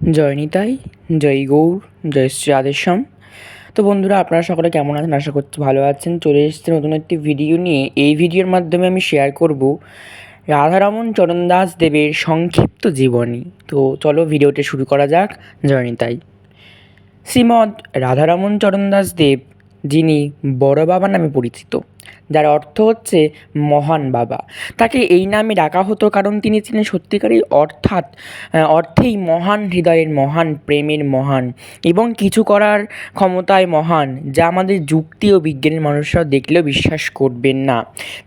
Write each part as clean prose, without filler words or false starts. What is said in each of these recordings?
জয় নিতাই, জয় গৌর, জয় শ্রী রাধেশ্যাম। তো বন্ধুরা, আপনারা সকলে কেমন আছেন? আশা করছি ভালো আছেন। চলে এসেছি নতুন একটি ভিডিও নিয়ে। এই ভিডিওর মাধ্যমে আমি শেয়ার করব রাধারমণ চরণদাস দেবের সংক্ষিপ্ত জীবনী। তো চলো ভিডিওটি শুরু করা যাক। জয় নিতাই। শ্রীমৎ রাধারমণ চরণদাস দেব, যিনি বড় বাবা নামে পরিচিত, যার অর্থ হচ্ছে মহান বাবা। তাকে এই নামে ডাকা হতো কারণ তিনি ছিলেন সত্যিকারই অর্থেই মহান, হৃদয়ের মহান, প্রেমের মহান এবং কিছু করার ক্ষমতায় মহান, যা আমাদের যুক্তি ও বিজ্ঞানের মানুষরাও দেখলেও বিশ্বাস করবেন না।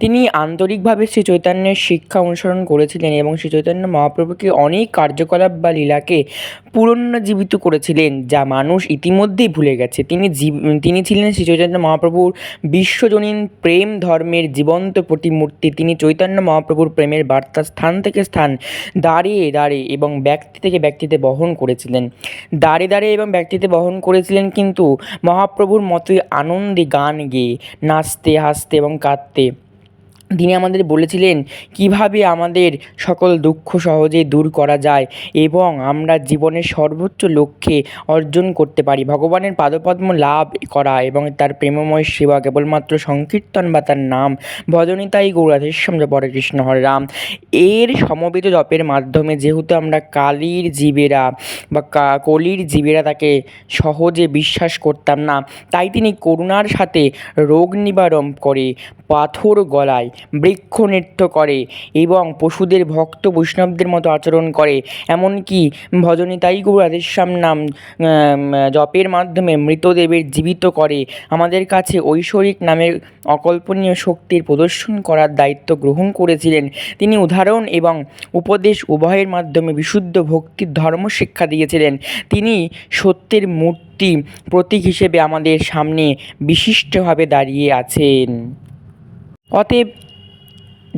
তিনি আন্তরিকভাবে শ্রী চৈতন্যের শিক্ষা অনুসরণ করেছিলেন এবং শ্রী চৈতন্য মহাপ্রভুকে অনেক কার্যকলাপ বা লীলাকে পুনরুজ্জীবিত করেছিলেন, যা মানুষ ইতিমধ্যেই ভুলে গেছে। তিনি ছিলেন শ্রী চৈতন্য মহাপ্রভুর বিশ্বজনীন প্রেম ধর্মের জীবন্ত প্রতিমূর্তি। তিনি চৈতন্য মহাপ্রভুর প্রেমের বার্তা স্থান থেকে স্থান, দাঁড়িয়ে দাঁড়িয়ে এবং ব্যক্তি থেকে ব্যক্তিতে বহন করেছিলেন। কিন্তু মহাপ্রভুর মতোই আনন্দে গান গেয়ে, নাচতে, হাসতে এবং কাঁদতে। তিনি আমাদের বলেছিলেন কীভাবে আমাদের সকল দুঃখ সহজেই দূর করা যায় এবং আমরা জীবনের সর্বোচ্চ লক্ষ্যে অর্জন করতে পারি। ভগবানের পাদপদ্ম লাভ করা এবং তার প্রেমময় সেবা কেবলমাত্র সংকীর্তন বা তার নাম ভজনিতাই গৌর রাধেশ্যাম জপ হরে কৃষ্ণ হরে রাম এর সমবেত জপের মাধ্যমে, যেহেতু আমরা কলির জীবেরা তাকে সহজে বিশ্বাস করতাম না, তাই তিনি করুণার সাথে রোগ নিবারণ করে, পাথর গলায়, বৃক্ষ নৃত্য করে এবং পশুদের ভক্ত বৈষ্ণবদের মতো আচরণ করে। এমনকি ভজনিতাই গৌর রাধেশ্যাম নাম জপের মাধ্যমে মৃতদেবের জীবিত করে। আমাদের কাছে ঐশ্বরিক নামের অকল্পনীয় শক্তির প্রদর্শন করার দায়িত্ব গ্রহণ করেছিলেন। তিনি উদাহরণ এবং উপদেশ উভয়ের মাধ্যমে বিশুদ্ধ ভক্তির ধর্ম শিক্ষা দিয়েছিলেন। তিনি সত্যের মূর্তি, প্রতীক হিসেবে আমাদের সামনে বিশিষ্টভাবে দাঁড়িয়ে আছেন। অতএব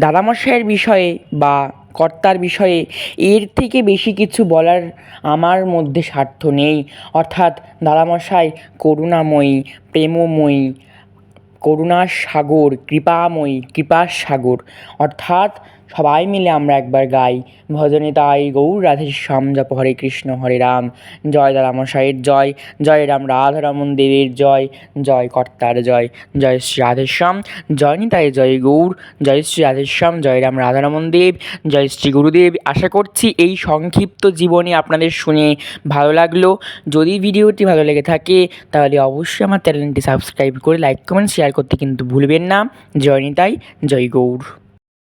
দাদামশাইয়ের বিষয়ে বা কর্তার বিষয়ে এর থেকে বেশি কিছু বলার আমার মধ্যে স্বার্থ নেই। অর্থাৎ দাদামশাই করুণাময়ী, প্রেমময়ী, করুণার সাগর, কৃপার সাগর। অর্থাৎ সবাই মিলে আমরা একবার গাই, ভজনিতাই গৌর রাধেশ্যাম জপ হরে কৃষ্ণ হরে রাম। জয় দাদামশাইয়ের জয়, জয় রাধারমণ দেবের জয়, জয় কর্তার জয়, জয় শ্রী রাধেশ্যাম। জয় নিতাই, জয় গৌর, জয় শ্রী রাধেশ্যাম, জয় রাধারমণ দেব, জয় শ্রী গুরুদেব। আশা করছি এই সংক্ষিপ্ত জীবনী আপনাদের শুনে ভালো লাগলো। যদি ভিডিওটি ভালো লেগে থাকে তাহলে অবশ্যই আমার চ্যানেলটি সাবস্ক্রাইব করে লাইক, কমেন্ট, শেয়ার করতে কিন্তু ভুলবেন না। জয় নিতাই, জয় গৌর।